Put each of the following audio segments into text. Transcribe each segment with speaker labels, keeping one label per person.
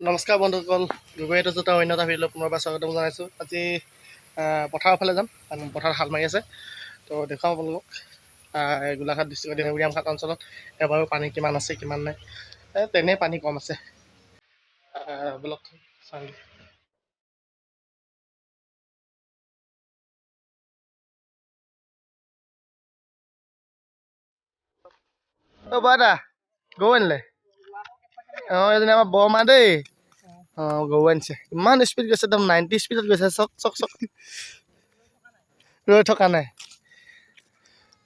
Speaker 1: নমস্কাৰ বন্ধুসকল, গগৈ এটা অন্য এটা ভিডিঅ'লৈ পুনৰবাৰ স্বাগতম জনাইছোঁ। আজি পথাৰৰ ফালে যাম, পথাৰত হাল মাৰি আছে। তো দেখুৱাম আপোনালোকক গোলাঘাট ডিষ্ট্ৰিক্টৰ দেউৰিয়ামঘাট অঞ্চলত এবাৰো পানী কিমান আছে কিমান নাই। তেনে পানী কম আছে। বলক চাওঁ। অ' বাদা গৰু আনিলে? অঁ, এজনী আমাৰ বৰমা দেই। অঁ, গৰু আনিছে। ইমান স্পীড গৈছে, একদম 90 স্পীডত গৈছে। চক চক চক ৰৈ থকা নাই।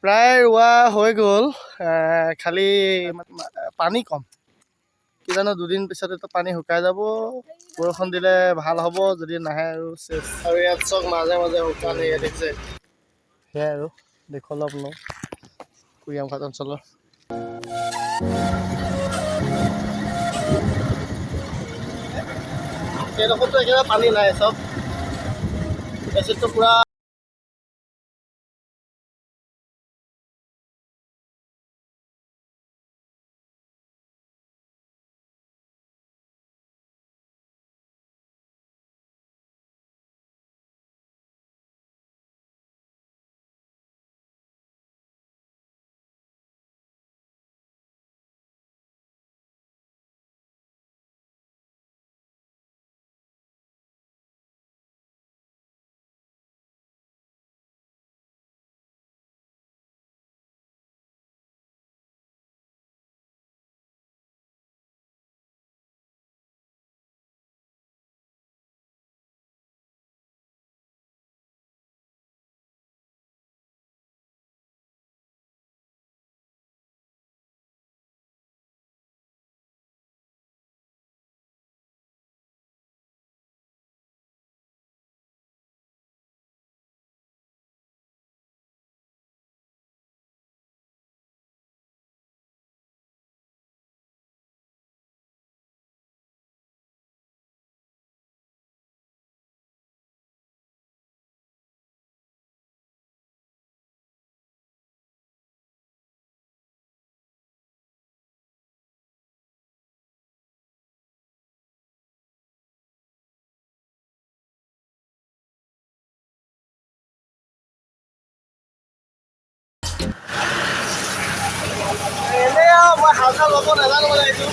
Speaker 1: প্ৰায় ৰোৱা হৈ গ'ল, খালি পানী কম। কি জানো, দুদিন পিছতে পানী শুকাই যাব। বৰষুণ দিলে ভাল হ'ব, যদি নাহে আৰু চেচ। আৰু ইয়াত চক মাজে মাজে শুকান হেৰি দেখিছে। সেয়াই আৰু দেখুৱালোঁ আপোনালোক কুৰিয়ামঘাট অঞ্চলৰ। এইডোখৰতো একেবাৰে পানী নাই, চব এচিডটো পুৰা। এনেই আৰু মই হাল চাল ল'ব নাজানো মানে এইটো।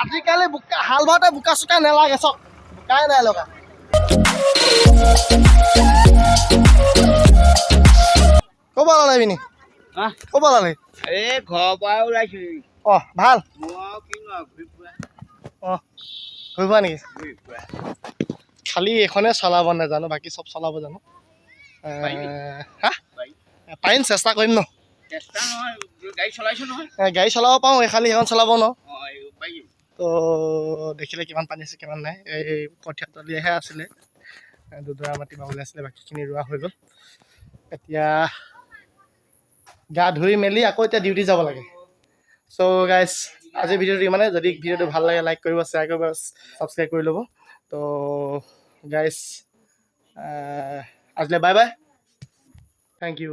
Speaker 1: আজিকালি বোকা হাল বাওঁতে বোকা চোকা নেলাগে চক বোকাই নাই লগা ক'ব ওলালে পিনি ক'ব ওলালে
Speaker 2: এই ঘৰৰ পৰা ওলাইছো
Speaker 1: অঁ ভাল
Speaker 2: মই কিনো ঘূৰি ফুৰা
Speaker 1: অঁ ঘূৰি ফুৰা নেকি
Speaker 2: ঘূৰি ফুৰা
Speaker 1: খালি এইখনে চলাব নাজানো বাকী চব চলাব জানো হা পাৰিম চেষ্টা কৰিম ন
Speaker 2: চেষ্টা নহয় গাড়ী চলাইছো নহয়
Speaker 1: গাড়ী চলাব পাৰোঁ খালি সেইখন চলাব ন
Speaker 2: পাৰিম
Speaker 1: তো দেখিলে কিমান পানী আছে কিমান নাই এই কঠীয়া তলিহে আছিলে দুডৰা মাটি বাবলৈ আছিলে বাকীখিনি ৰোৱা হৈ গ'ল এতিয়া গা ধুই মেলি আকৌ এতিয়া ডিউটি যাব লাগে চ' গাইজ আজিৰ ভিডিঅ'টো ইমানে যদি ভিডিঅ'টো ভাল লাগে লাইক কৰিব শ্বেয়াৰ কৰিব ছাবস্ক্ৰাইব কৰি ল'ব তো গাইজ আজিলৈ বাই বাই থেংক ইউ